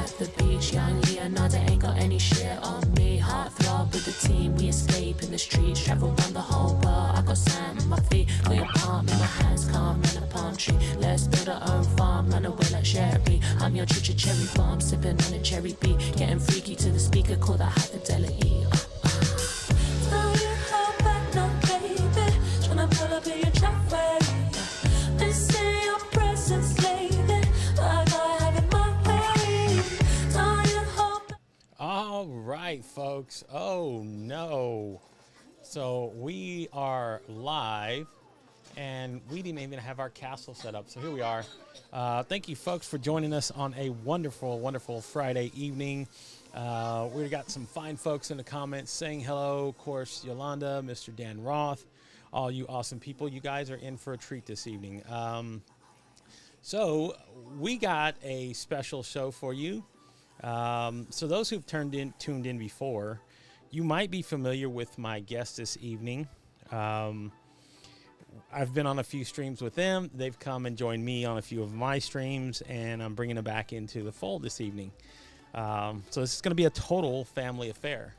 at the beach. Young Leonardo ain't got any shit on me. Heart throb with the team, we escape in the streets. Travel around the whole world, I got sand in my feet. Got your palm in my hands, calm in a palm tree. Let's build our own farm, run away like Sherry. I'm your choo-choo cherry bomb, sipping on a cherry beat. Getting freaky to the speaker, call that high fidelity. Tell you how back now, baby. Tryna pull up in your driveway. They say your presence lately, but I gotta have it my way. Tell you how back. All right, folks. Oh, no. So we are live, and we didn't even have our castle set up. So here we are. Thank you, folks, for joining us on a wonderful, wonderful Friday evening. We got some fine folks in the comments saying hello. Of course, Yolanda, Mr. Dan Roth, all you awesome people. You guys are in for a treat this evening. So we got a special show for you. So those who've tuned in before, you might be familiar with my guest this evening. I've been on a few streams with them. They've come and joined me on a few of my streams, and I'm bringing them back into the fold this evening. So this is going to be a total family affair.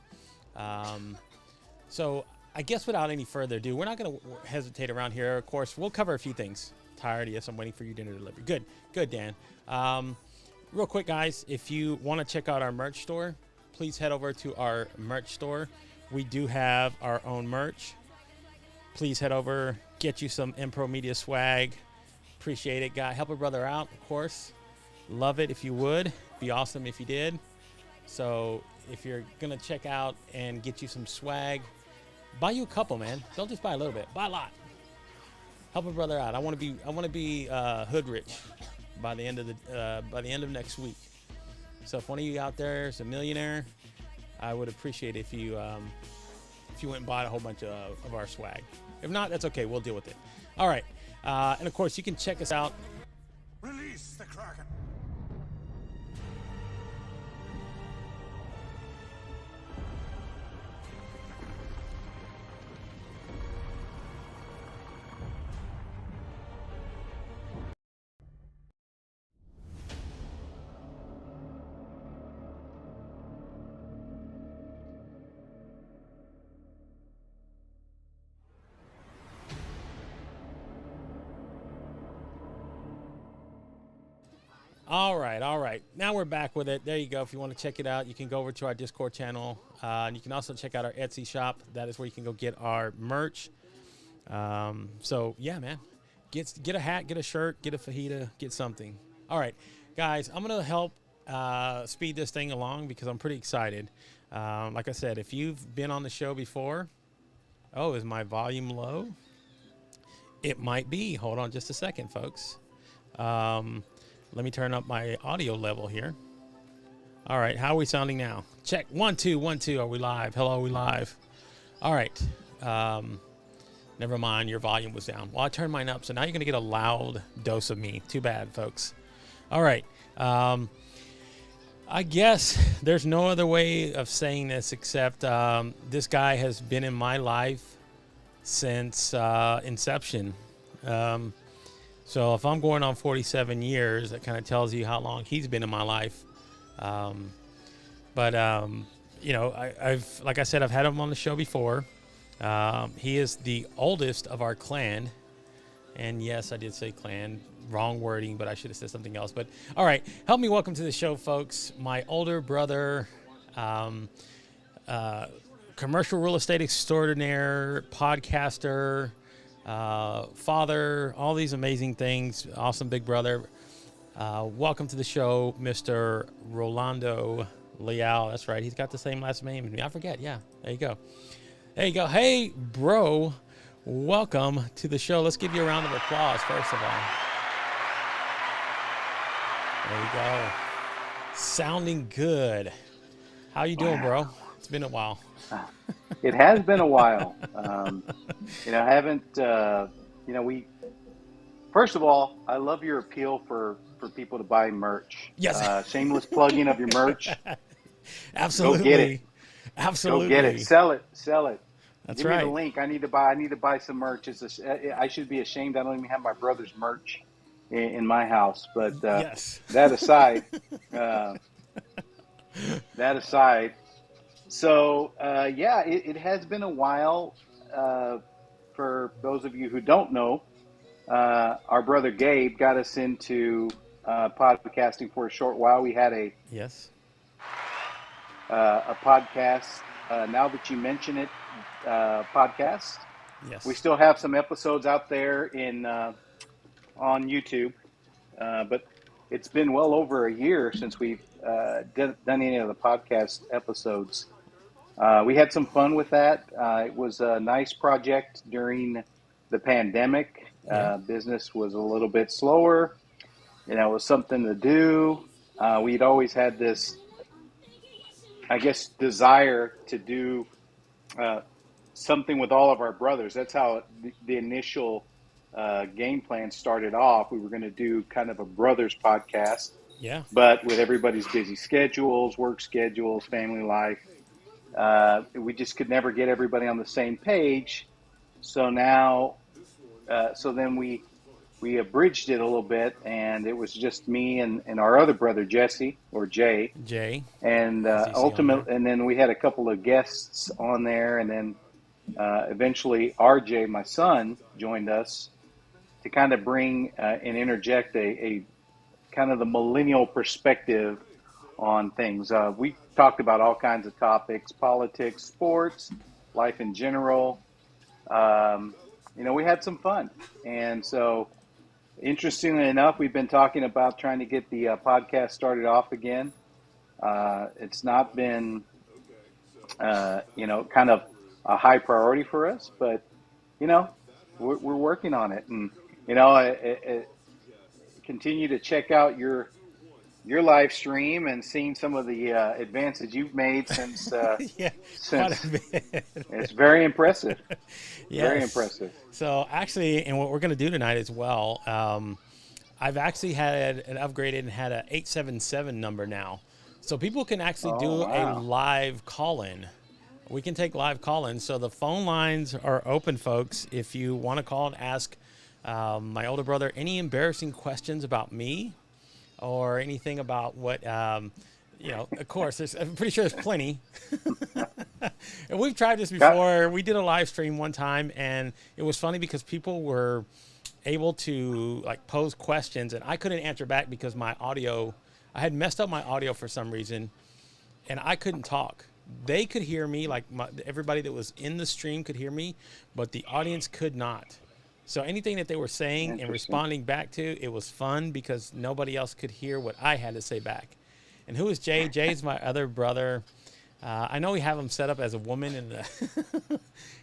So I guess without any further ado, we're not going to hesitate around here. Of course, we'll cover a few things. Tired? Yes, I'm waiting for your dinner delivery. Good, Dan. Real quick, guys, if you want to check out our merch store, please head over to our merch store. We do have our own merch. Please head over, get you some Impro Media swag. Appreciate it, guy. Help a brother out, of course. Love it if you would. Be awesome if you did. So if you're going to check out and get you some swag, buy you a couple, man. Don't just buy a little bit. Buy a lot. Help a brother out. I want to be hood rich by the end of next week. So if one of you out there is a millionaire, I would appreciate it if you went and bought a whole bunch of our swag. If not, that's okay. We'll deal with it. All right. And of course, you can check us out. Release the Kraken. All right. Now we're back with it. There you go. If you want to check it out, you can go over to our Discord channel. And you can also check out our Etsy shop. That is where you can go get our merch. So, yeah, man. Get a hat, get a shirt, get a fajita, get something. All right, guys, I'm going to help speed this thing along because I'm pretty excited. Like I said, if you've been on the show before, oh, is my volume low? It might be. Hold on just a second, folks. Let me turn up my audio level here. All right, how are we sounding now? Check. 1 2 1 2. Are we live? Hello, are we live? All right. Never mind, your volume was down. Well, I turned mine up, so now you're going to get a loud dose of me. Too bad, folks. All right. I guess there's no other way of saying this except this guy has been in my life since inception. So if I'm going on 47 years, that kind of tells you how long he's been in my life. You know, I've like I said, I've had him on the show before. He is the oldest of our clan. And yes, I did say clan. Wrong wording, but I should have said something else. But all right, help me welcome to the show, folks. My older brother, commercial real estate extraordinaire, podcaster, father, all these amazing things. Awesome big brother. Welcome to the show, Mr. Rolando Leal. That's right. He's got the same last name as me. I forget. Yeah. There you go. There you go. Hey, bro. Welcome to the show. Let's give you a round of applause, first of all. There you go. Sounding good. How you doing, bro? It's been a while. It has been a while. I haven't, first of all, I love your appeal for people to buy merch. Yes. Shameless plugging of your merch. Absolutely. Go get it. Absolutely. Go get it. Sell it. That's Give right. me the link. I need to buy some merch. I should be ashamed I don't even have my brother's merch in my house. But yes. That aside, that aside, so yeah, it has been a while. For those of you who don't know, our brother Gabe got us into podcasting for a short while. We had Yes. a podcast. Now that you mention it, podcast. We Yes. still have some episodes out there in on YouTube, but it's been well over a year since we've done any of the podcast episodes. We had some fun with that. It was a nice project during the pandemic. Yeah. Business was a little bit slower. It was something to do. We'd always had this, I guess, desire to do uh, something with all of our brothers. That's how the initial game plan started off. We were going to do kind of a brothers podcast, Yeah. but with everybody's busy schedules, work schedules, family life, we just could never get everybody on the same page. So now, so then we abridged it a little bit, and it was just me and our other brother Jesse, or Jay, Jay, and as you see on there. ultimately, and then we had a couple of guests on there, and then eventually RJ, my son, joined us to kind of bring and interject a kind of the millennial perspective on things. We talked about all kinds of topics: politics, sports, life in general. We had some fun, and so interestingly enough, we've been talking about trying to get the podcast started off again. It's not been, kind of a high priority for us, but we're working on it, and continue to check out your live stream and seeing some of the advances you've made since Yeah, quite since a bit. it's very impressive. Very Yes. impressive. So actually, and what we're going to do tonight as well, I've actually had an upgraded and had a 877 number now. So people can actually Oh, do a wow. live call-in. We can take live call-in. So the phone lines are open, folks. If you want to call and ask my older brother any embarrassing questions about me or anything about what, of course, I'm pretty sure there's plenty. And we've tried this before. We did a live stream one time, and it was funny because people were able to pose questions, and I couldn't answer back because I had messed up my audio for some reason, and I couldn't talk. They could hear me, everybody that was in the stream could hear me, but the audience could not. So anything that they were saying and responding back to, it was fun because nobody else could hear what I had to say back. And who is Jay? Jay's my other brother. I know we have him set up as a woman in the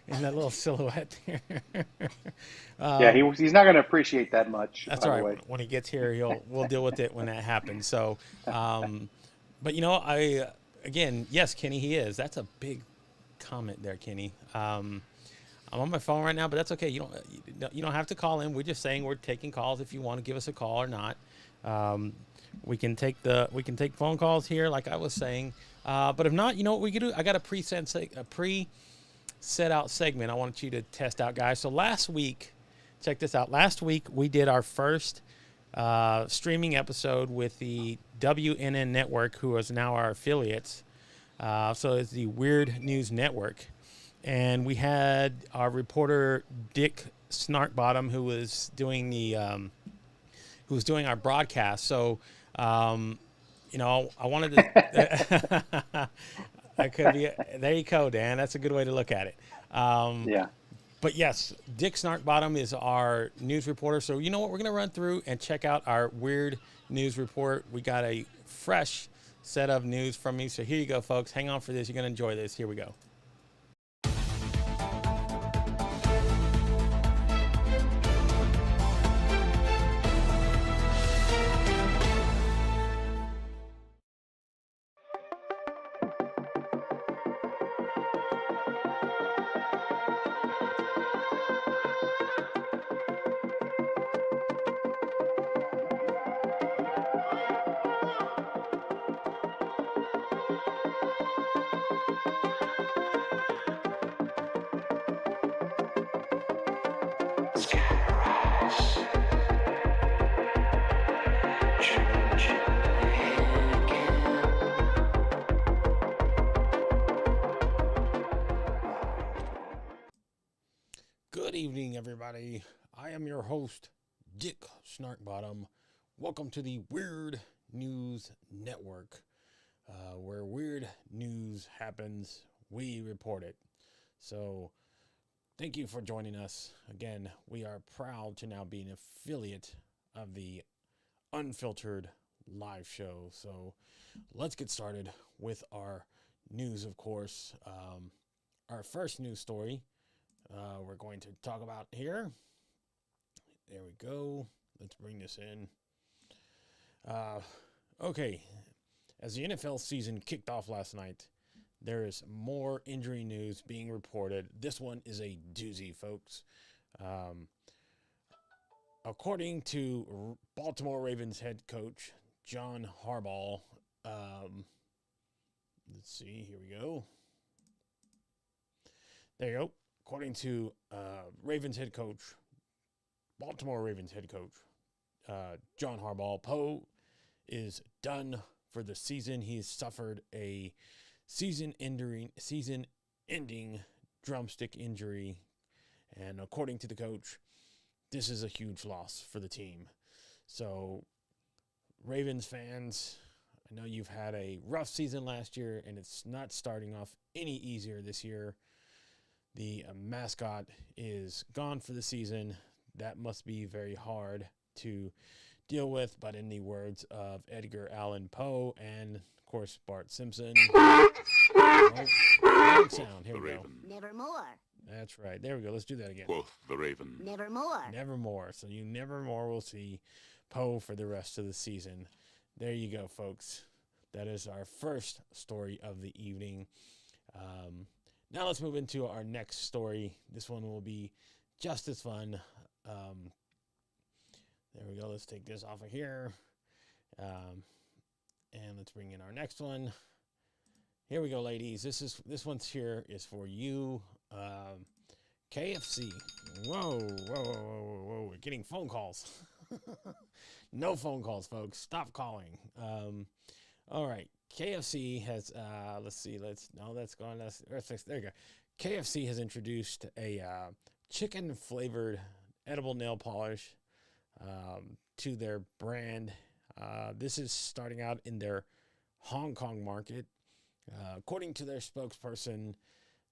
in that little silhouette there. Yeah, he's not going to appreciate that much. That's by the all way. right. When he gets here, we'll deal with it when that happens. So, but again, yes, Kenny, he is. That's a big comment there, Kenny. I'm on my phone right now, but that's okay. You don't have to call in. We're just saying we're taking calls if you want to give us a call or not. We can take phone calls here, like I was saying. But if not, you know what we could do? I got a set out segment I want you to test out, guys. So last week, check this out. Last week we did our first streaming episode with the WNN Network, who is now our affiliates. So it's the Weird News Network. And we had our reporter Dick Snarkbottom, who was doing our broadcast. So, I wanted to. I could be. There you go, Dan. That's a good way to look at it. Yeah. But yes, Dick Snarkbottom is our news reporter. So you know what? We're going to run through and check out our weird news report. We got a fresh set of news from me. So here you go, folks. Hang on for this. You're going to enjoy this. Here we go. Good evening, everybody. I am your host, Dick Snarkbottom. Welcome to the Weird News Network, where weird news happens, we report it. So, thank you for joining us. Again, we are proud to now be an affiliate of the UnFiltered live show. So, let's get started with our news, of course. Our first news story we're going to talk about here. There we go. Let's bring this in. Okay. As the NFL season kicked off last night, there is more injury news being reported. This one is a doozy, folks. According to Baltimore Ravens head coach John Harbaugh, let's see, here we go. There you go. According to Baltimore Ravens head coach, John Harbaugh, Poe is done for the season. He's suffered a season-ending drumstick injury, and according to the coach, this is a huge loss for the team. So, Ravens fans, I know you've had a rough season last year, and it's not starting off any easier this year. The mascot is gone for the season. That must be very hard to deal with. But in the words of Edgar Allan Poe and, of course, Bart Simpson. Wrong sound. Here we go. Nevermore. That's right. There we go. Let's do that again. Quoth the raven. Nevermore. Nevermore. So you nevermore will see Poe for the rest of the season. There you go, folks. That is our first story of the evening. Now let's move into our next story. This one will be just as fun. There we go. Let's take this off of here. And let's bring in our next one. Here we go, ladies. This one's here is for you. KFC. Whoa. We're getting phone calls. No phone calls, folks. Stop calling. All right. KFC has, there you go. KFC has introduced a chicken-flavored edible nail polish to their brand. This is starting out in their Hong Kong market. According to their spokesperson,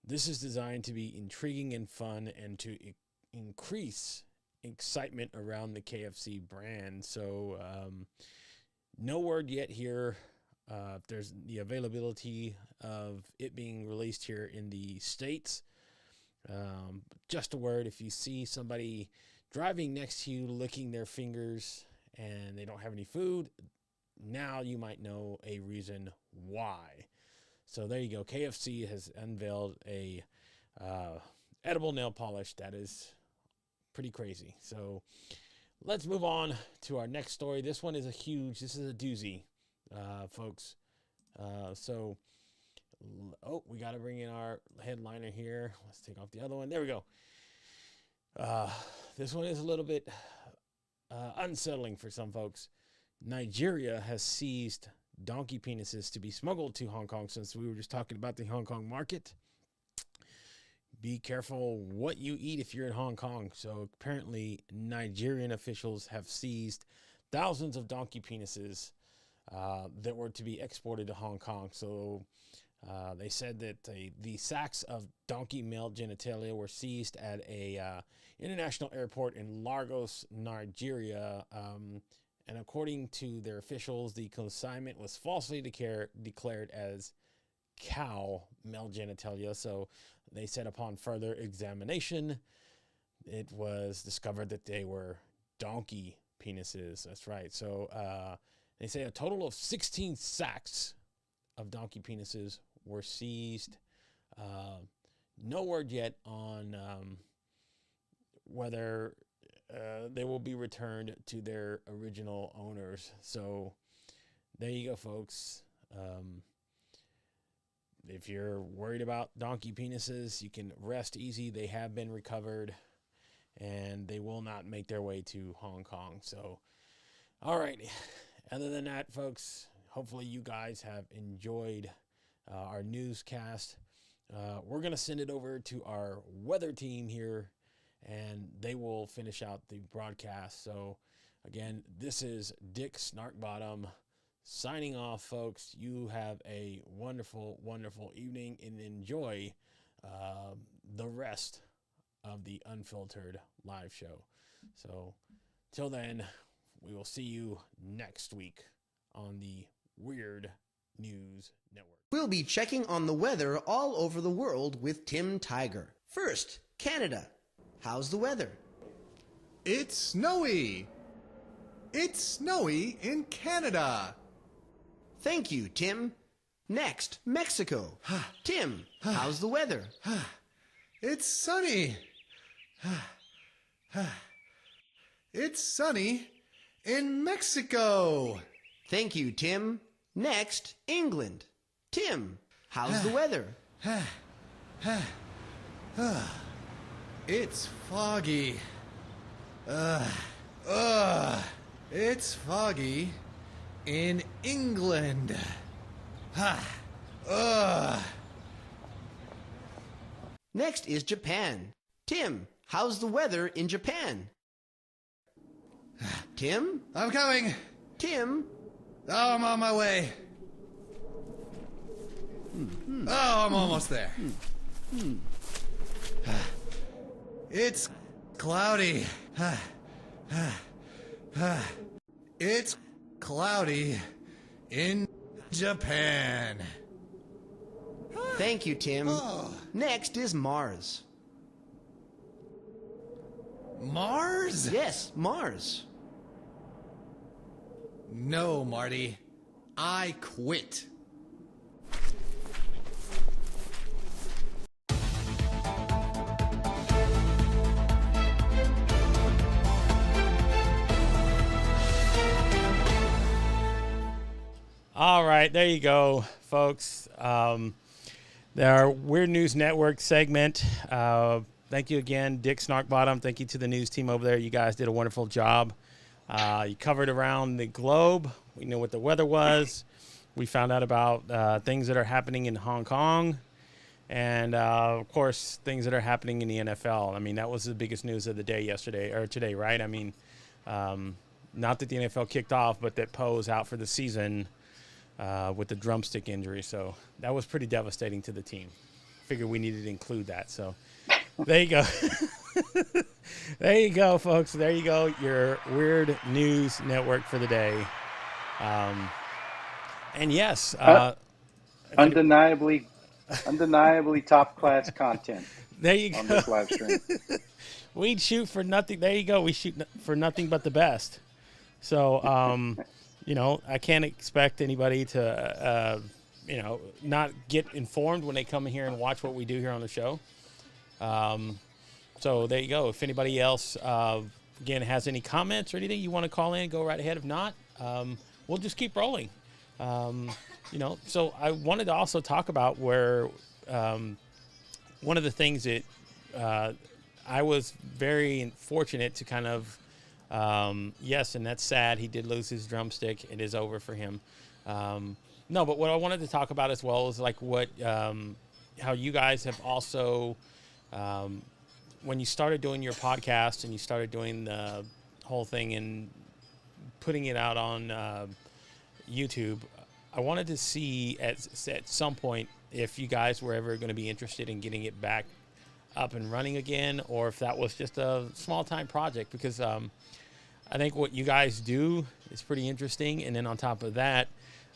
this is designed to be intriguing and fun and to increase excitement around the KFC brand. So, no word yet here. There's the availability of it being released here in the States. Just a word, if you see somebody driving next to you licking their fingers and they don't have any food, now you might know a reason why. So there you go. KFC has unveiled a edible nail polish that is pretty crazy. So let's move on to our next story. This one is this is a doozy. Folks. We got to bring in our headliner here. Let's take off the other one. There we go. This one is a little bit unsettling for some folks. Nigeria has seized donkey penises to be smuggled to Hong Kong, since we were just talking about the Hong Kong market. Be careful what you eat if you're in Hong Kong. So apparently Nigerian officials have seized thousands of donkey penises that were to be exported to Hong Kong. So they said that the sacks of donkey male genitalia were seized at a international airport in Lagos, Nigeria. And according to their officials, the consignment was falsely declared as cow male genitalia. So they said upon further examination, it was discovered that they were donkey penises. That's right. So they say a total of 16 sacks of donkey penises were seized. No word yet on whether they will be returned to their original owners. So there you go, folks. If you're worried about donkey penises, you can rest easy. They have been recovered, and they will not make their way to Hong Kong. So, all right. Other than that, folks, hopefully you guys have enjoyed our newscast. We're going to send it over to our weather team here and they will finish out the broadcast. So, again, this is Dick Snarkbottom signing off, folks. You have a wonderful, wonderful evening and enjoy the rest of the Unfiltered live show. So, till then, we will see you next week on the Weird News Network. We'll be checking on the weather all over the world with Tim Tiger. First, Canada. How's the weather? It's snowy. It's snowy in Canada. Thank you, Tim. Next, Mexico. Tim, how's the weather? It's sunny. It's sunny in Mexico. Thank you, Tim. Next, England. Tim, how's the weather? It's foggy. It's foggy in England. Next is Japan. Tim, how's the weather in Japan? Tim? I'm coming. Tim? Oh, I'm on my way. Oh, I'm almost there. It's cloudy. It's cloudy in Japan. Thank you, Tim. Oh. Next is Mars. Mars? Yes, Mars. No, Marty. I quit. All right, there you go, folks. Our Weird News Network segment. Thank you again, Dick Snarkbottom. Thank you to the news team over there. You guys did a wonderful job. You covered around the globe. We knew what the weather was. We found out about things that are happening in Hong Kong. And, of course, things that are happening in the NFL. I mean, that was the biggest news of the day today, right? I mean, not that the NFL kicked off, but that Poe's out for the season with the drumstick injury. So that was pretty devastating to the team. Figured we needed to include that. So there you go. There you go, folks. There you go. Your Weird News Network for the day. And yes, undeniably top class content. There you go. On this live stream. We'd shoot for nothing. There you go. We shoot for nothing but the best. So, you know, I can't expect anybody to, you know, not get informed when they come in here and watch what we do here on the show. So there you go. If anybody else, again, has any comments or anything you want to call in, go right ahead. If not, we'll just keep rolling. You know, so I wanted to also talk about where one of the things that I was very fortunate to kind of, yes, and that's sad. He did lose his drumstick. It is over for him. No, but what I wanted to talk about as well is like what, how you guys have also, when you started doing your podcast and you started doing the whole thing and putting it out on YouTube, I wanted to see at some point if you guys were ever going to be interested in getting it back up and running again, or if that was just a small time project, because I think what you guys do is pretty interesting. And then on top of that,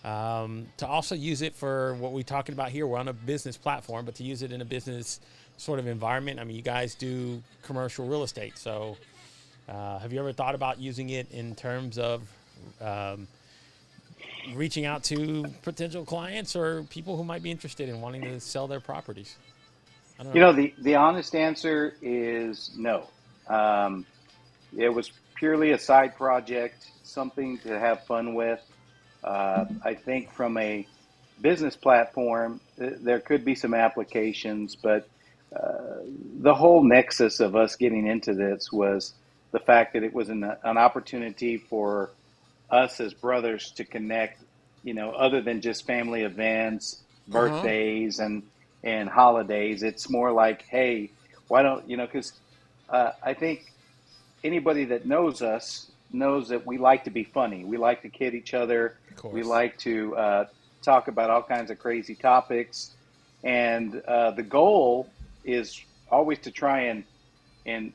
to also use it for what we're talking about here, we're on a business platform, but to use it in a business sort of environment. I mean, you guys do commercial real estate. So have you ever thought about using it in terms of reaching out to potential clients or people who might be interested in wanting to sell their properties? I don't know. You know, the honest answer is no. It was purely a side project, something to have fun with. I think from a business platform, there could be some applications, but the whole nexus of us getting into this was the fact that it was an opportunity for us as brothers to connect, you know, other than just family events, birthdays, and holidays. It's more like, hey, why don't, you know, because I think anybody that knows us knows that we like to be funny. We like to kid each other. Of course. We like to talk about all kinds of crazy topics. And the goal is always to try and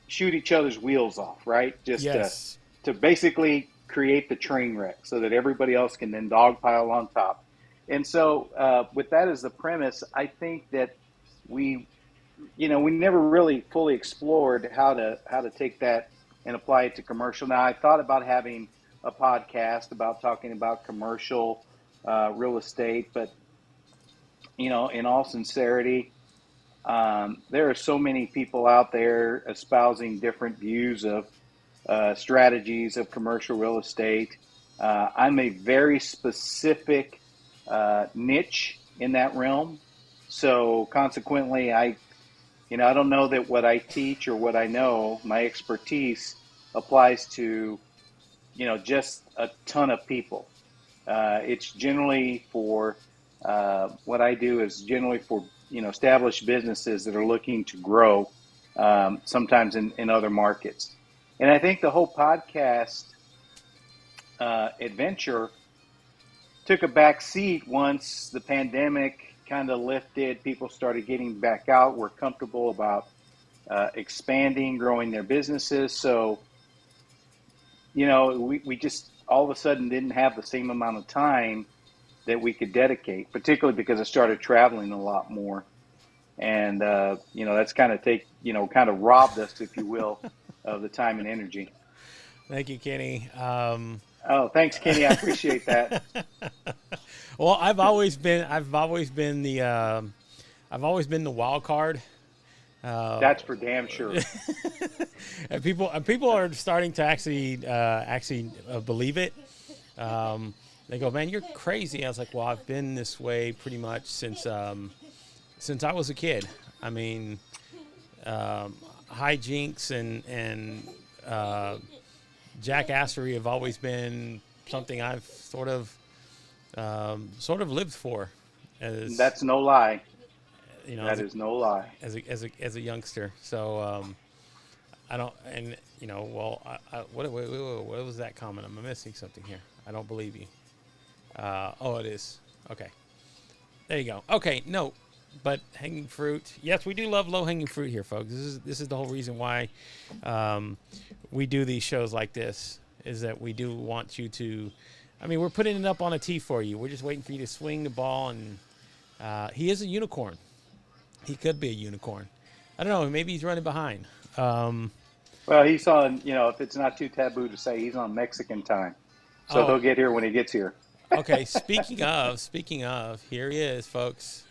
shoot each other's wheels off, right? Just Yes. to basically create the train wreck so that everybody else can then dogpile on top. And so with that as the premise, I think that we never really fully explored how to take that and apply it to commercial. Now, I thought about having a podcast about talking about commercial real estate, but in all sincerity, there are so many people out there espousing different views of strategies of commercial real estate. I'm a very specific niche in that realm, so consequently, I don't know that what I teach or what I know, my expertise, applies to, just a ton of people. It's generally for, what I do is generally for, established businesses that are looking to grow, sometimes in other markets. And I think the whole podcast adventure took a back seat once the pandemic kind of lifted. People started getting back out, were comfortable about expanding, growing their businesses. So, we just all of a sudden didn't have the same amount of time that we could dedicate, particularly because I started traveling a lot more. And, that's kind of robbed us, if you will, of the time and energy. Thank you, Kenny. Oh, thanks, Kenny. I appreciate that. Well, I've always been the wild card. That's for damn sure. And people are starting to actually believe it. They go, "Man, you're crazy." I was like, "Well, I've been this way pretty much since I was a kid. I mean, hijinks and jackassery have always been something I've sort of lived for." That's no lie. That is no lie. As a youngster. So I don't, and what was that comment? I'm missing something here. I don't believe you. Oh, it is. Okay. There you go. Okay, no, but hanging fruit. Yes, we do love low hanging fruit here, folks. This is the whole reason why we do these shows like this, is that we do want you to. I mean, we're putting it up on a tee for you. We're just waiting for you to swing the ball, and he is a unicorn. He could be a unicorn. I don't know. Maybe he's running behind. Well, he's on. If it's not too taboo to say, he's on Mexican time, so he'll get here when he gets here. Okay. Speaking of, here he is, folks.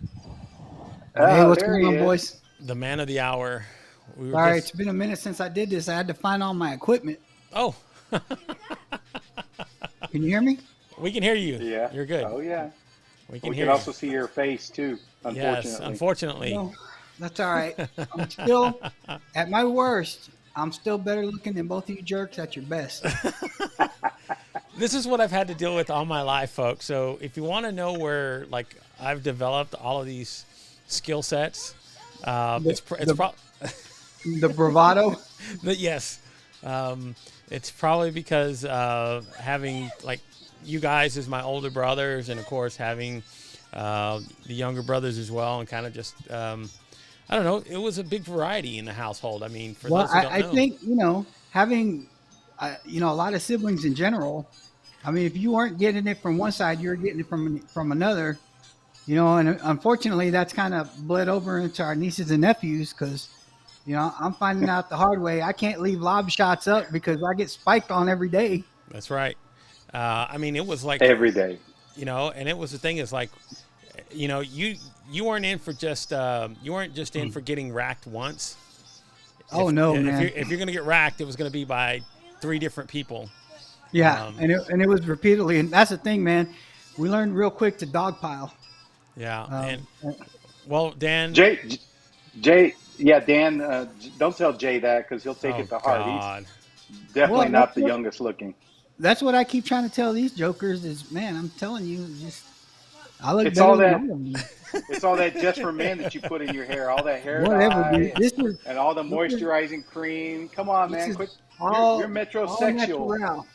Hey, what's going on, boys? The man of the hour. Sorry, it's been a minute since I did this. I had to find all my equipment. Oh. Can you hear me? We can hear you. Yeah. You're good. Oh, yeah. We can also see your face, too, unfortunately. Yes, unfortunately. No, that's all right. I'm still, at my worst, I'm still better looking than both of you jerks at your best. This is what I've had to deal with all my life, folks. So if you want to know where, I've developed all of these skill sets, the bravado? Yes. It's probably because having, you guys as my older brothers, and, of course, having the younger brothers as well, and kind of just, I don't know, it was a big variety in the household. I mean, for those who don't know. I think, having, a lot of siblings in general, I mean, if you weren't getting it from one side, you were getting it from another, and unfortunately that's kind of bled over into our nieces and nephews because, I'm finding out the hard way. I can't leave lob shots up because I get spiked on every day. That's right. I mean, it was like every day, and it was the thing is you weren't in for just, you weren't just in for getting racked once. Man. If you're going to get racked, it was going to be by 3 different people. Yeah. And it was repeatedly. And that's the thing, man. We learned real quick to dogpile. Yeah. Well, Dan, Jay, yeah, Dan, don't tell Jay that because he'll take it to heart. God. He's definitely not the youngest looking. That's what I keep trying to tell these jokers is, man, I'm telling you, just I look It's better all than that. all of you. It's all that just for men that you put in your hair, all that hair Whatever, dye, dude. and all the This is moisturizing cream. Come on, this man, is quit. You're all metrosexual. natural.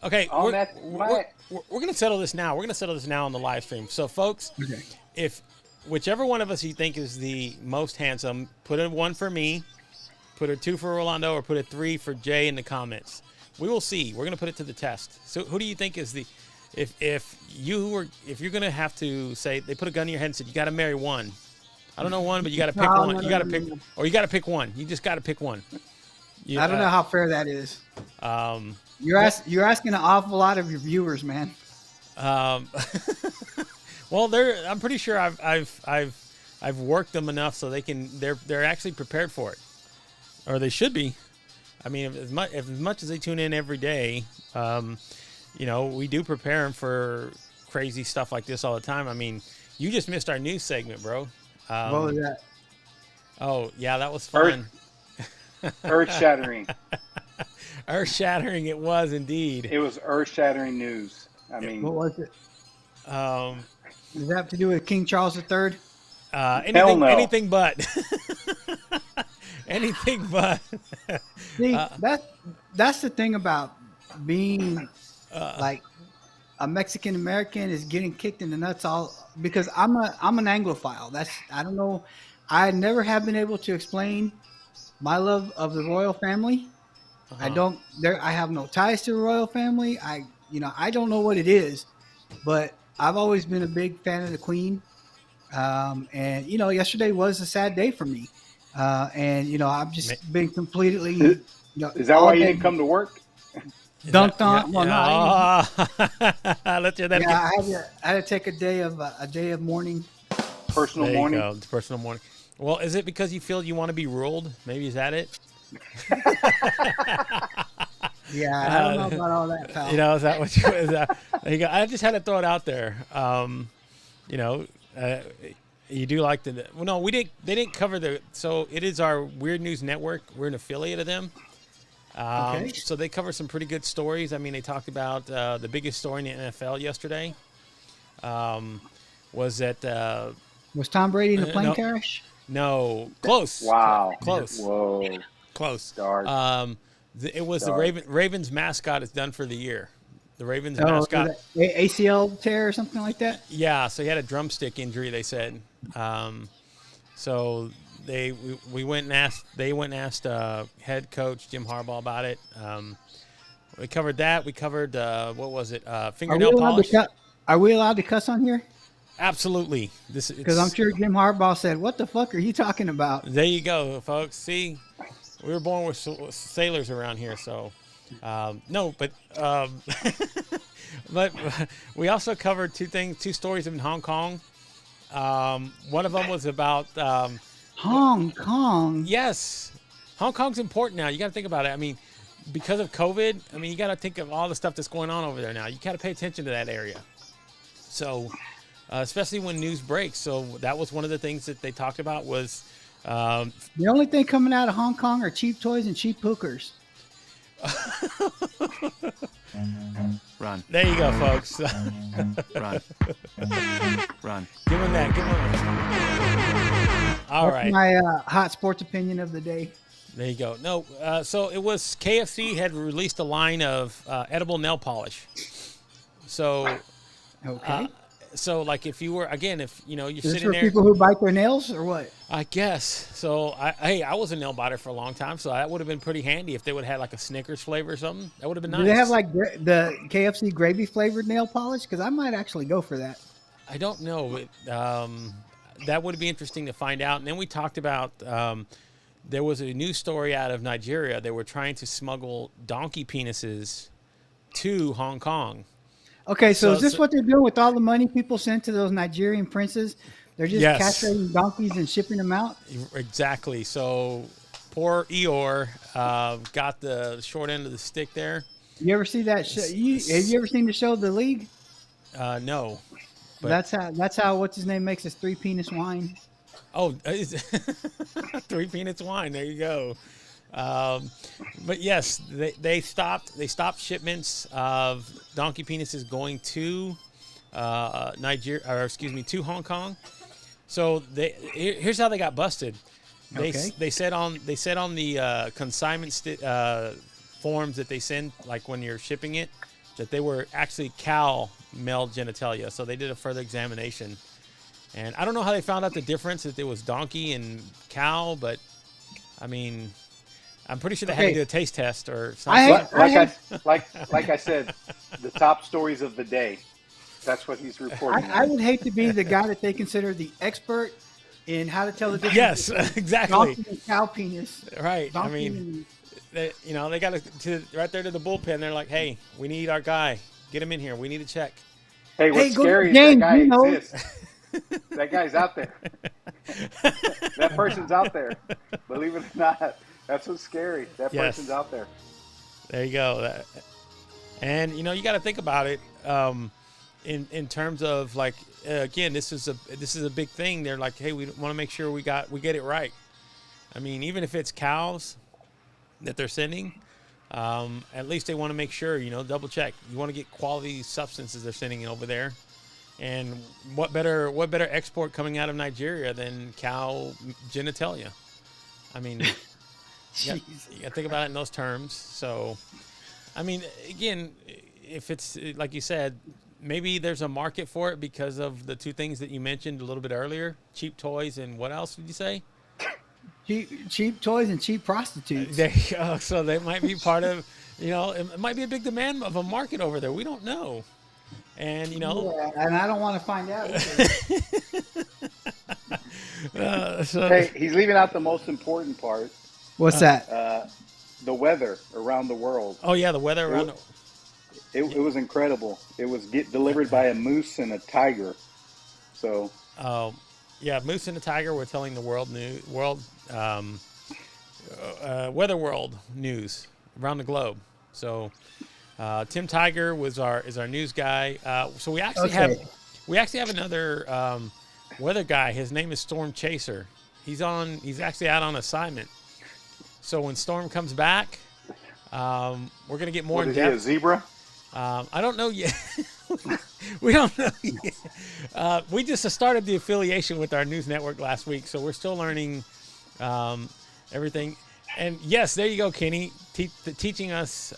Okay, All we're, that. we're, we're going to settle this now. We're going to settle this now on the live stream. So, folks, Okay. if whichever one of us you think is the most handsome, put a 1 for me, put a 2 for Rolando, or put a 3 for Jay in the comments. We will see. We're going to put it to the test. So, who do you think is the if you're going to have to say they put a gun in your head and said you got to marry one. I don't know one, but you got to pick No, one. no, You got to no, pick, no. or you got to pick one. You just got to pick one. I don't know how fair that is. You're asking an awful lot of your viewers, man. Well, I'm pretty sure I've worked them enough so they're actually prepared for it, or they should be. I mean, as much as they tune in every day, we do prepare them for crazy stuff like this all the time. I mean, you just missed our news segment, bro. What was that? Oh yeah, that was fun. Earth-shattering. Earth-shattering, it was indeed. It was earth-shattering news. I mean, What was it? Does that have to do with King Charles III? Anything, no. anything but. Anything but. See, that's the thing about being like a Mexican American is getting kicked in the nuts all because I'm an Anglophile. I don't know. I never have been able to explain my love of the royal family. I have no ties to the royal family. I don't know what it is, but I've always been a big fan of the Queen. And yesterday was a sad day for me. And I've just been completely. is that why you didn't come to work? Dunked on. Well, no. I had to take a day of mourning. Personal There mourning. you go. It's personal mourning. Well, is it because you feel you want to be ruled? Maybe is that it? Yeah, I don't know about all that, pal. Is that what is that? There you go. I just had to throw it out there. You do like the. Well, no, we didn't. They didn't cover the. So it is our Weird News Network. We're an affiliate of them. Okay. So they cover some pretty good stories. I mean, they talked about the biggest story in the NFL yesterday. Was that Was Tom Brady in a plane no. crash? No, close. Wow. Close. Whoa. Close. Dark. It was Dark. the Ravens mascot is done for the year. The Ravens Oh, mascot. ACL tear or something like that? Yeah, so he had a drumstick injury. They said. So we went and asked. They went and asked head coach Jim Harbaugh about it. We covered that. We covered what was it? Fingernail polish. Are we allowed to cuss on here? Absolutely. Because I'm sure Jim Harbaugh said, "What the fuck are you talking about?" There you go, folks. See, we were born with sailors around here, so no, but but we also covered two stories in Hong Kong. One of them was about Hong Kong. yes, Hong Kong's important now. You got to think about it. I mean, because of COVID, I mean, you got to think of all the stuff that's going on over there now. You got to pay attention to that area. So, especially when news breaks. So that was one of the things that they talked about was The only thing coming out of Hong Kong are cheap toys and cheap hookers. Run. there you go, folks. Run. Run. Give him that. Give him that. All That's right. my hot sports opinion of the day. There you go. No, so it was KFC had released a line of edible nail polish. So, Okay. so like if you were if you're Is this sitting for there, people who bite their nails or what? I guess. So I was a nail biter for a long time, so that would have been pretty handy if they would have had like a Snickers flavor or something. That would have been nice. Do they have like the KFC gravy flavored nail polish? Because I might actually go for that. I don't know, but that would be interesting to find out. And then we talked about there was a news story out of Nigeria. They were trying to smuggle donkey penises to Hong Kong. Okay, so is this so- what they're doing with all the money people send to those Nigerian princes? They're just Yes. castrating donkeys and shipping them out? Exactly. So poor Eeyore got the short end of the stick there. You ever see that show? Have you ever seen the show The League? No. But- That's how what's his name makes his 3 penis wine. Oh, 3 peanuts wine. There you go. But yes, they stopped shipments of donkey penises going to to Hong Kong. So here's how they got busted. They said on the consignment forms that they send, like when you're shipping it, that they were actually cow male genitalia. So they did a further examination, and I don't know how they found out the difference, if it was donkey and cow, but I mean, I'm pretty sure they had to do a taste test or something. Like I said, the top stories of the day. That's what he's reporting. I would hate to be the guy that they consider the expert in how to tell the difference. Yes, exactly. Donkey and cow penis. Right. Donkey I mean, they got to right there to the bullpen. They're like, hey, we need our guy. Get him in here. We need a check. Hey, what's scary is that guy exists. That guy's out there. That person's out there. Believe it or not. That's what's scary. That person's out there. There you go. And, you got to think about it. In terms of like, again, this is a big thing. They're like, hey, we want to make sure we get it right. I mean, even if it's cows that they're sending, at least they want to make sure, double check. You want to get quality substances they're sending over there. And what better export coming out of Nigeria than cow genitalia? I mean, you got to think about it in those terms. So, I mean, again, if it's like you said, maybe there's a market for it because of the two things that you mentioned a little bit earlier: cheap toys and what else did you say? Cheap toys and cheap prostitutes. There you go. So they might be part of, it might be a big demand of a market over there. We don't know. And, and I don't want to find out. Hey, he's leaving out the most important part. What's that? The weather around the world. Oh, yeah, the weather around the world. It was incredible. It was delivered by a moose and a tiger. So. Yeah, moose and a tiger were telling the weather world news around the globe. So, Tim Tiger is our news guy. So we actually have another weather guy. His name is Storm Chaser. He's actually out on assignment. So when Storm comes back, we're gonna get more in depth. Is he a zebra? I don't know yet. We don't know yet. We just started the affiliation with our news network last week, so we're still learning everything. And yes, there you go, Kenny, teaching us.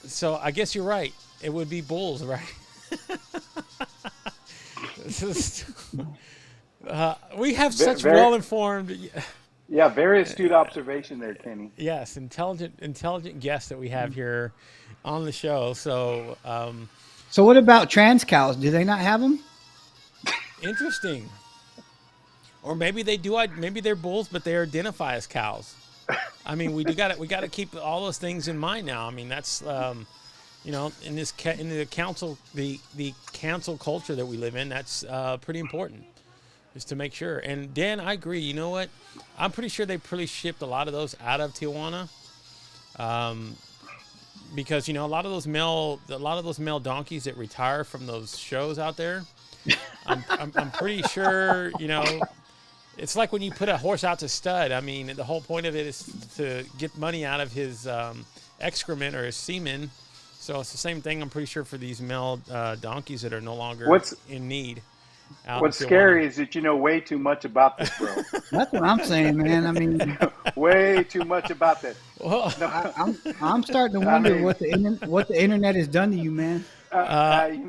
So I guess you're right. It would be bulls, right? We have such well-informed. Yeah, very astute observation there, Kenny. Yes, intelligent guests that we have here on the show. So, so what about trans cows? Do they not have them? Interesting. Or maybe they do. Maybe they're bulls, but they identify as cows. I mean, we got to keep all those things in mind now. I mean, that's in the cancel culture that we live in. That's pretty important, is to make sure. And Dan, I agree. You know what? I'm pretty sure they pretty shipped a lot of those out of Tijuana. Because a lot of those male donkeys that retire from those shows out there, I'm pretty sure it's like when you put a horse out to stud. I mean, the whole point of it is to get money out of his excrement or his semen. So it's the same thing, I'm pretty sure, for these male donkeys that are no longer in need. What's scary is that you know way too much about this, bro. That's what I'm saying, man. I mean, way too much about that. Well, no. I'm starting to wonder what the internet has done to you, man. Let's.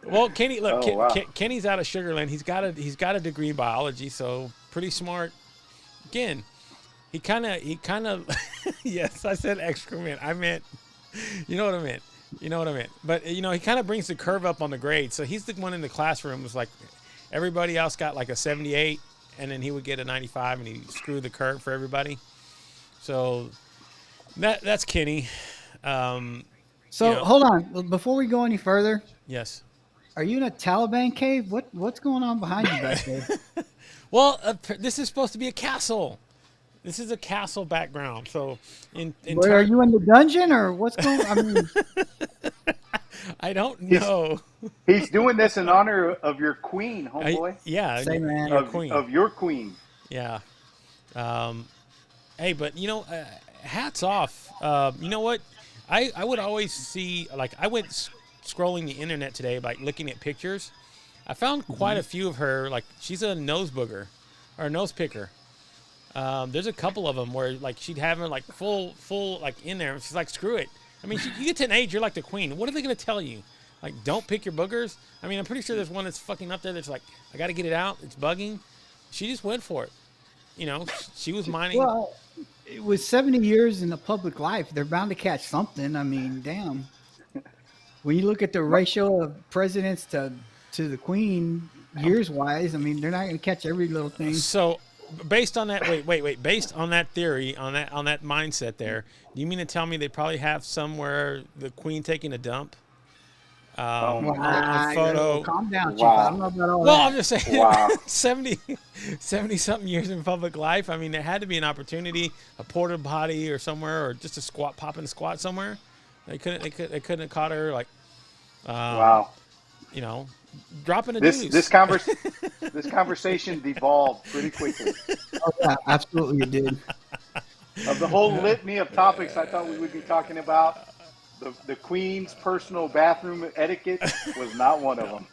Well, Kenny, look, wow. Kenny's out of Sugar Land. He's got a degree in biology, so pretty smart. Again, he kind of. Yes, I said excrement. I meant, you know what I meant. But he kind of brings the curve up on the grade. So he's the one in the classroom was like, everybody else got like a 78, and then he would get a 95, and he screwed the curve for everybody. So that's Kenny. Hold on, before we go any further. Yes. Are you in a Taliban cave? What's going on behind you back there? Well, this is supposed to be a castle. This is a castle background. So, are you in the dungeon or what's going on? I mean, I don't know. He's doing this in honor of your queen, homeboy. Man. Your queen. Of your queen. Yeah. Hey, but hats off. You know what? I would always see, like, I went scrolling the internet today, like looking at pictures. I found quite a few of her. Like, she's a nose booger or a nose picker. There's a couple of them where, like, she'd have her like full like in there. And she's like, screw it. I mean, you get to an age, you're like the queen. What are they gonna tell you? Like, don't pick your boogers. I mean, I'm pretty sure there's one that's fucking up there that's like, I got to get it out. It's bugging. She just went for it. You know, she was mining. Well, it was 70 years in the public life. They're bound to catch something. I mean, damn. When you look at the ratio of presidents to the queen, years wise, I mean, they're not going to catch every little thing. So, based on that, wait. Based on that theory, on that mindset, there, do you mean to tell me they probably have somewhere the queen taking a dump? Well, A photo. Calm down, Chief. Wow. I don't know about all Well, that. I'm just saying, Wow. 70 something years in public life. I mean, there had to be an opportunity, a porta potty or somewhere, or just a squat, pop and squat somewhere. They couldn't have caught her, like, Wow. you know, dropping a This deuce. this conversation devolved pretty quickly. Oh, yeah, absolutely, it did. Of the whole litany of topics I thought we would be talking about, the Queen's personal bathroom etiquette was not one of them.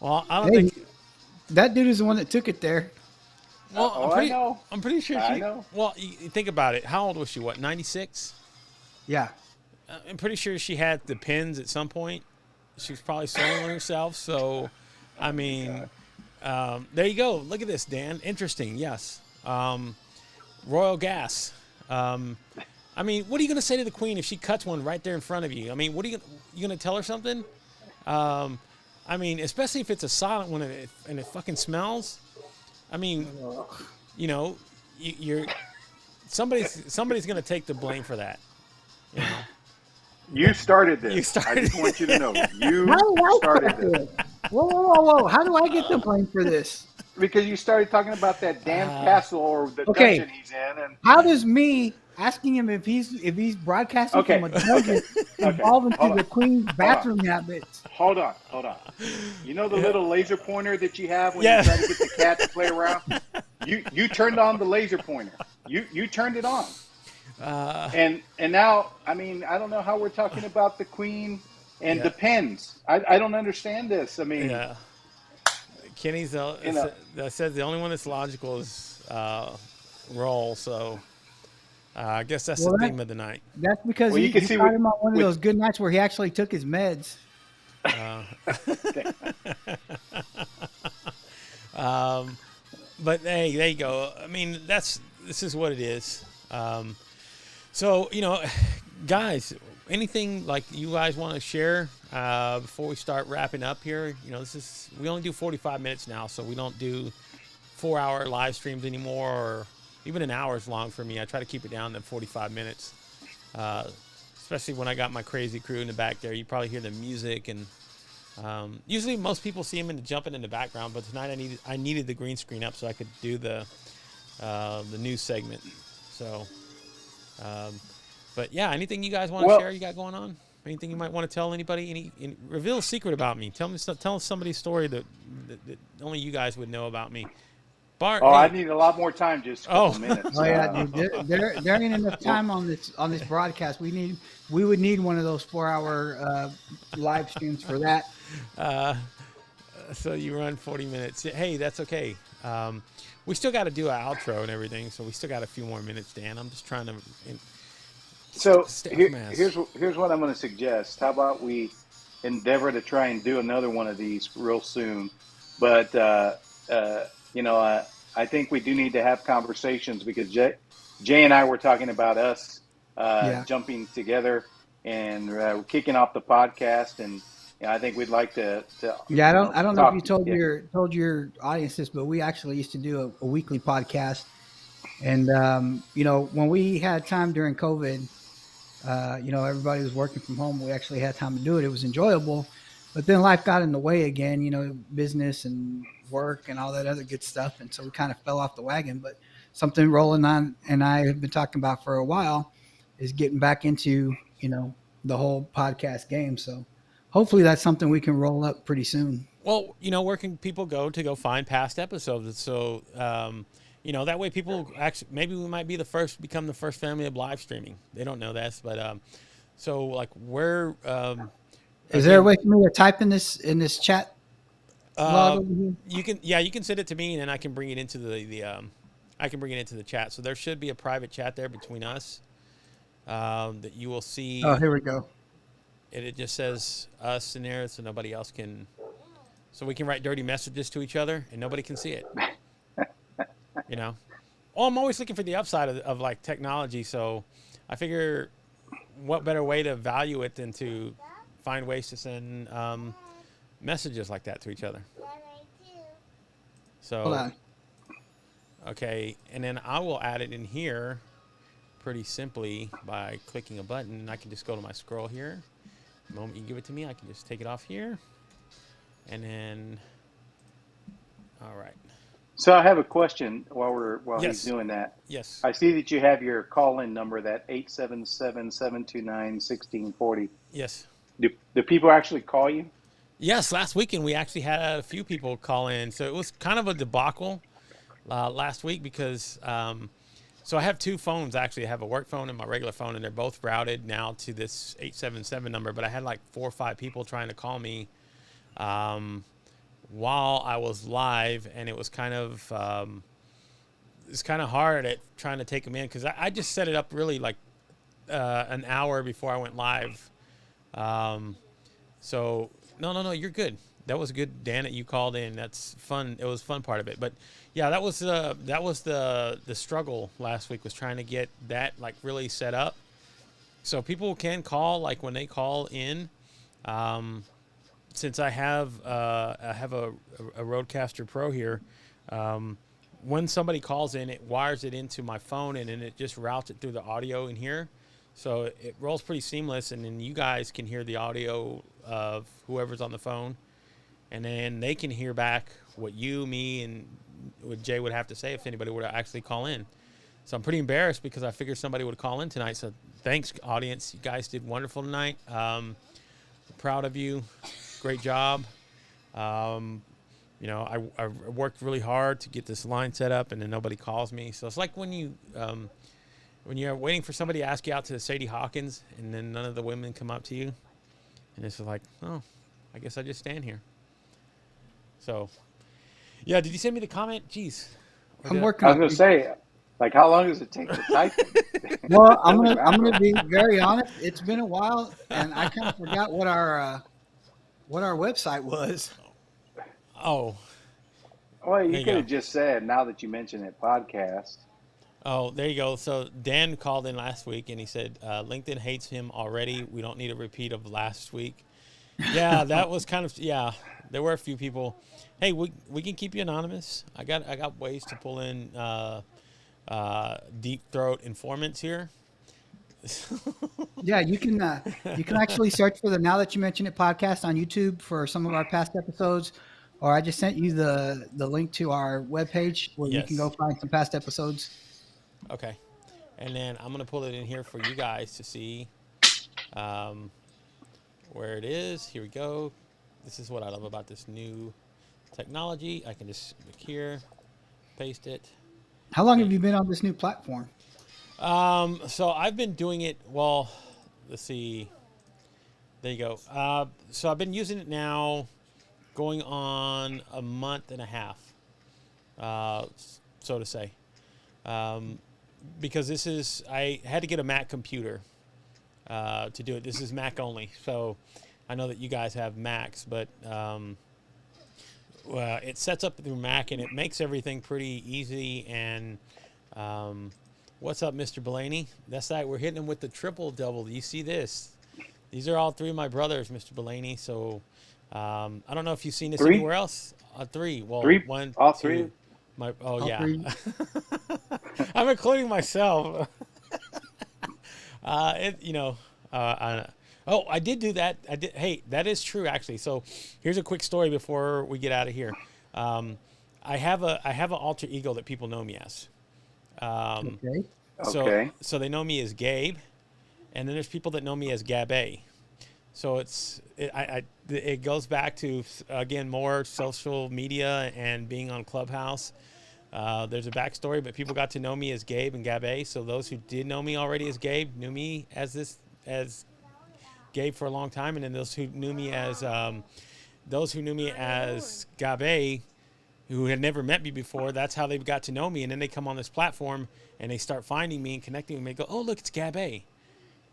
Well, I don't Hey, think. that dude is the one that took it there. Well, Oh, I know. I'm pretty sure I she. know. Well, you think about it. How old was she? What, 96? Yeah. I'm pretty sure she had the pins at some point. She was probably sewing herself. So, I mean, there you go. Look at this, Dan. Interesting. Yes. Royal gas. I mean, what are you going to say to the queen if she cuts one right there in front of you? I mean, what are you going to tell her something? I mean, especially if it's a silent one and it fucking smells. I mean, you know, you're somebody's going to take the blame for that. You know? You started this. You started I just want you to know. You How do I started start this. this? Whoa. How do I get the blame for this? Because you started talking about that damn castle or the okay. dungeon he's in. And How does me asking him if he's broadcasting Okay, from a dungeon evolve into hold on. the queen's bathroom habits? Hold on. You know the little laser pointer that you have when Yeah. you try to get the cat to play around? You turned on the laser pointer. You turned it on. And now, I mean, I don't know how we're talking about the queen and Yeah. the pens. I don't understand this. I mean, Yeah. Kenny's that says the only one that's logical is roll. So I guess that's the theme of the night. That's because Well, you he can see caught with- him on one of with- those good nights where he actually took his meds. But hey, there you go. I mean, this is what it is. So, you know, guys, anything like you guys want to share before we start wrapping up here? You know, we only do 45 minutes now, so we don't do 4-hour live streams anymore, or even an hour is long for me. I try to keep it down to 45 minutes, especially when I got my crazy crew in the back there. You probably hear the music, and usually most people see them jumping in the background, but tonight I needed the green screen up so I could do the news segment. So, but yeah, anything you guys want to share? You got going on? Anything you might want to tell anybody? Reveal a secret about me. Tell somebody's story that only you guys would know about me. Bart. oh, hey. I need a lot more time, just a couple minutes. Oh yeah, dude. There ain't enough time on this broadcast. We would need one of those 4-hour live streams for that. So you run 40 minutes. Hey, that's okay. We still got to do an outro and everything, so we still got a few more minutes, Dan. I'm just trying to. So Stay off my ass. here's what I'm going to suggest. How about we endeavor to try and do another one of these real soon? But you know, I think we do need to have conversations because Jay and I were talking about us jumping together and kicking off the podcast, and I think we'd like to Yeah, I don't know if you talk- told your audience this, but we actually used to do a weekly podcast, and you know, when we had time during COVID, you know, everybody was working from home. We actually had time to do it. It was enjoyable, but then life got in the way again. You know, business and work and all that other good stuff, and so we kind of fell off the wagon. But something Roland and I have been talking about for a while is getting back into, you know, the whole podcast game. So hopefully that's something we can roll up pretty soon. Well, you know, where can people go find past episodes? So, you know, that way people actually, maybe we might become the first family of live streaming. They don't know this, but So like where Is there a again, way for me to type in this chat log uh, over here? you can send it to me and then I can bring it into the I can bring it into the chat. So there should be a private chat there between us that you will Oh, see. here we go. And it just says us in there, so nobody else can. So we can write dirty messages to each other and nobody can see it. You know. Oh, I'm always looking for the upside of like technology. So I figure, what better way to value it than to find ways to send messages like that to each other. So. Hold on. Okay, and then I will add it in here pretty simply by clicking a button. I can just go to my scroll here. The moment you give it to me, I can just take it off here. And then, all right. So I have a question while Yes. he's doing that. Yes. I see that you have your call-in number, that 877-729-1640. Yes. Do people actually call you? Yes, last weekend we actually had a few people call in. So it was kind of a debacle last week because so I have two phones actually. I have a work phone and my regular phone, and they're both routed now to this 877 number. But I had like 4 or 5 people trying to call me while I was live, and it was kind of hard at trying to take them in because I just set it up really like an hour before I went live. So no, you're good. That was good, Dan, that you called in. That's fun. It was a fun part of it. But yeah, that was the struggle last week, was trying to get that like really set up. So people can call like when they call in. Since I have a Rodecaster Pro here, when somebody calls in, it wires it into my phone and then it just routes it through the audio in here. So it rolls pretty seamless, and then you guys can hear the audio of whoever's on the phone. And then they can hear back what you, me, and what Jay would have to say if anybody were to actually call in. So I'm pretty embarrassed because I figured somebody would call in tonight. So thanks, audience. You guys did wonderful tonight. Proud of you. Great job. You know, I worked really hard to get this line set up, and then nobody calls me. So it's like when you're waiting for somebody to ask you out to Sadie Hawkins, and then none of the women come up to you. And it's like, oh, I guess I just stand here. So, yeah, did you send me the comment? Jeez. I'm working I on was going to say, like, how long does it take to type it? Well, I'm gonna be very honest. It's been a while, and I kind of forgot what our website was. Oh. Well, There you you could go. have just said, now that you mention it, podcast. Oh, there you go. So Dan called in last week, and he said, LinkedIn hates him already. We don't need a repeat of last week. Yeah, that was kind of, yeah, there were a few people. Hey, we can keep you anonymous. I got ways to pull in deep throat informants here. Yeah, you can actually search for the Now That You Mention It podcast on YouTube for some of our past episodes, or I just sent you the link to our webpage where you can Yes. go find some past episodes. Okay. And then I'm going to pull it in here for you guys to see where it is. Here we go. This is what I love about this new technology. I can just look here, paste it. How long have you been on this new platform? So I've been doing it, well, let's see. There you go. So I've been using it now going on a month and a half, so to say. Because I had to get a Mac computer to do it. This is Mac only. So I know that you guys have Macs, but it sets up through Mac, and it makes everything pretty easy. And what's up, Mr. Blaney? That's right. We're hitting him with the triple double. You see this? These are all 3 of my brothers, Mr. Blaney. So I don't know if you've seen this 3? anywhere else. 3. Well, 3? 1, All 2. 3? All Yeah. 3? I'm including myself. I did do that. I did. Hey, that is true, actually. So here's a quick story before we get out of here. I have an alter ego that people know me as. Okay. Okay. So they know me as Gabe, and then there's people that know me as Gabe. So it goes back to, again, more social media and being on Clubhouse. There's a backstory, but people got to know me as Gabe and Gabe. So those who did know me already as Gabe knew me as Gabe for a long time, and then those who knew me as Gabe, who had never met me before, that's how they got to know me. And then they come on this platform and they start finding me and connecting with me. They go, oh, look, it's Gabe.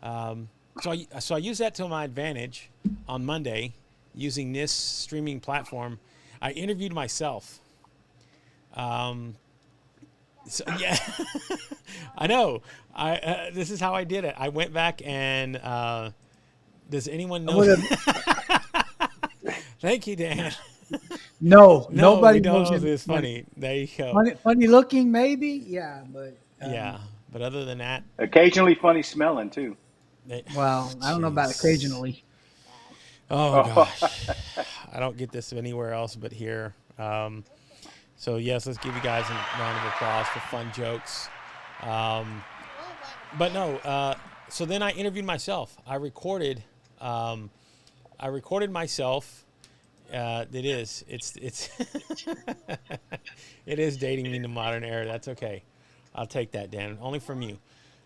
So I use that to my advantage on Monday using this streaming platform. I interviewed myself. So yeah, I know. This is how I did it. I went back and does anyone know? Thank you, Dan. No, No, nobody we don't. knows him. It's funny. There you go. Funny looking, maybe. Yeah, but Yeah, but other than that, Occasionally funny smelling too. well, I don't know about Jeez. occasionally. Oh gosh, I don't get this anywhere else but here. So yes, let's give you guys a round of applause for fun jokes. But no, so then I interviewed myself. I recorded myself. It's it is dating me in the modern era. That's okay. I'll take that, Dan. Only from you.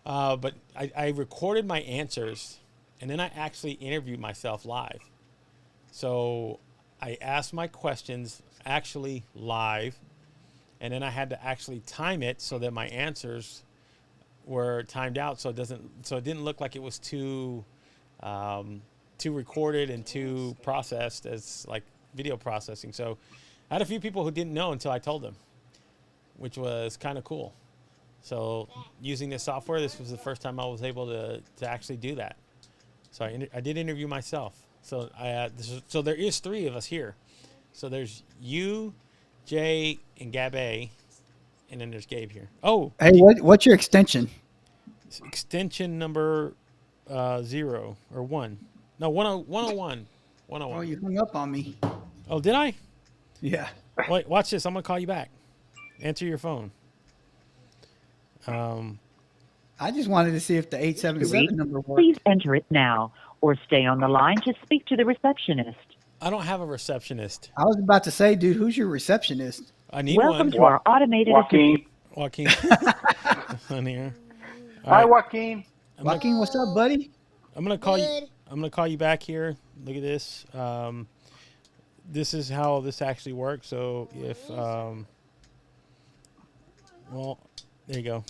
But I recorded my answers, and then I actually interviewed myself live. So I asked my questions actually live, and then I had to actually time it so that my answers were timed out, so it didn't look like it was too recorded and too processed as like video processing. So I had a few people who didn't know until I told them, which was kind of cool. So using this software, this was the first time I was able to actually do that. So I did interview myself. So so there is 3 of us here. So there's you, Jay, and Gabe, and then there's Gabe here. Oh, Hey, what's your extension? extension number 0 or 1. No, 101. 101. Oh, you hung up on me. Oh, did I? Yeah. Wait, watch this. I'm going to call you back. Answer your phone. I just wanted to see if the 877 number worked. Please enter it now or stay on the line to speak to the receptionist. I don't have a receptionist. I was about to say, dude, who's your receptionist? I need Welcome one. to our automated assistant. Joaquin. On here. All Hi, right. Joaquin. Joaquin, what's up, buddy? I'm gonna call you. I'm gonna call you back here. Look at this. This is how this actually works. So if well, there you go.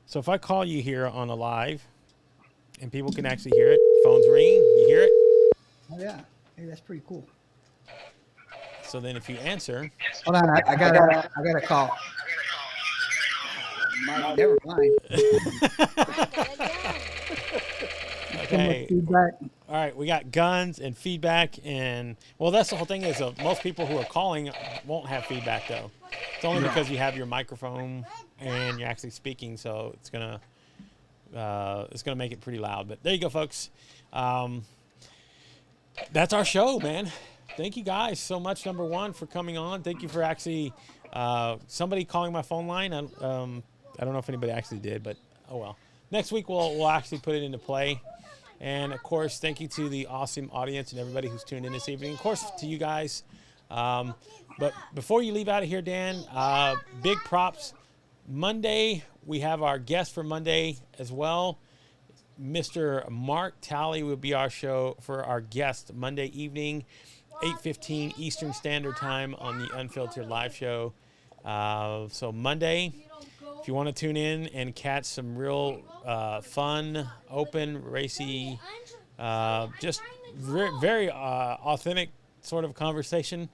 So if I call you here on a live, and people can actually hear it, phones ring, you hear it. Oh yeah. Hey, that's pretty cool. So then if you answer, Hold on, I got a call. Never mind. okay. Feedback. All right, we got guns and feedback, and well, that's the whole thing is most people who are calling won't have feedback though. It's only because you have your microphone and you're actually speaking, so it's gonna make it pretty loud. But there you go, folks. That's our show, man. Thank you guys so much. Number 1 for coming on. Thank you for actually somebody calling my phone line. I don't know if anybody actually did, but oh well. Next week we'll actually put it into play. And of course, thank you to the awesome audience and everybody who's tuned in this evening. Of course, to you guys. But before you leave out of here, Dan, big props. Monday, we have our guest for Monday as well. Mr. Mark Talley will be our show for our guest Monday evening, 8:15 Eastern Standard Time on the Unfiltered live show. So Monday, if you want to tune in and catch some real fun, open, racy, just very authentic sort of conversation,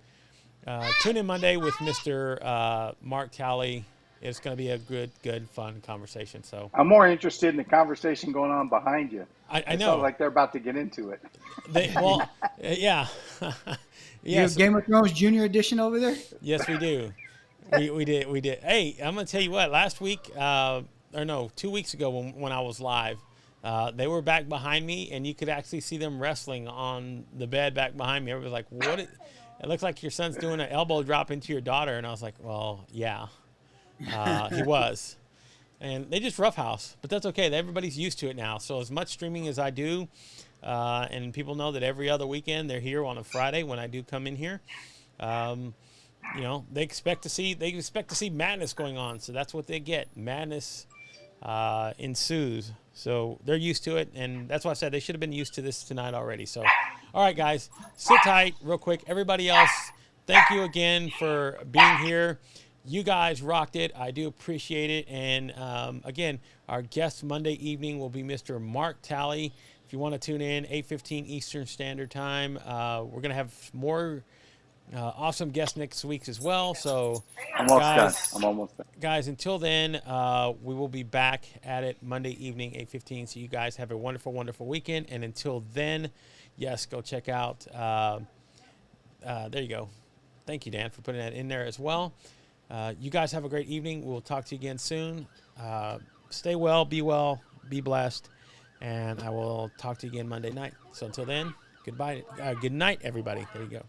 tune in Monday with Mr. Mark Talley. It's going to be a good, fun conversation. So I'm more interested in the conversation going on behind you. I It know. sounds like they're about to get into it. Yeah. You have Game of Thrones Junior Edition over there? Yes, we do. We did. Hey, I'm gonna tell you what. Last week, 2 weeks ago when I was live, they were back behind me, and you could actually see them wrestling on the bed back behind me. Everybody was like, "What? It looks like your son's doing an elbow drop into your daughter," and I was like, "Well, yeah, he was." And they just roughhouse, but that's okay. Everybody's used to it now. So as much streaming as I do, and people know that every other weekend they're here on a Friday when I do come in here. They expect to see madness going on. So that's what they get. Madness ensues. So they're used to it, and that's why I said they should have been used to this tonight already. So, all right, guys, sit tight real quick. Everybody else, thank you again for being here. You guys rocked it. I do appreciate it. And again, our guest Monday evening will be Mr. Mark Talley. If you want to tune in, 8:15 Eastern Standard Time. We're going to have more awesome guests next week as well. So, I'm almost done. Guys, until then, we will be back at it Monday evening, 8:15. So you guys have a wonderful, wonderful weekend. And until then, yes, go check out. There you go. Thank you, Dan, for putting that in there as well. You guys have a great evening. We'll talk to you again soon. Stay well, be blessed, and I will talk to you again Monday night. So until then, goodbye. Good night, everybody. There you go.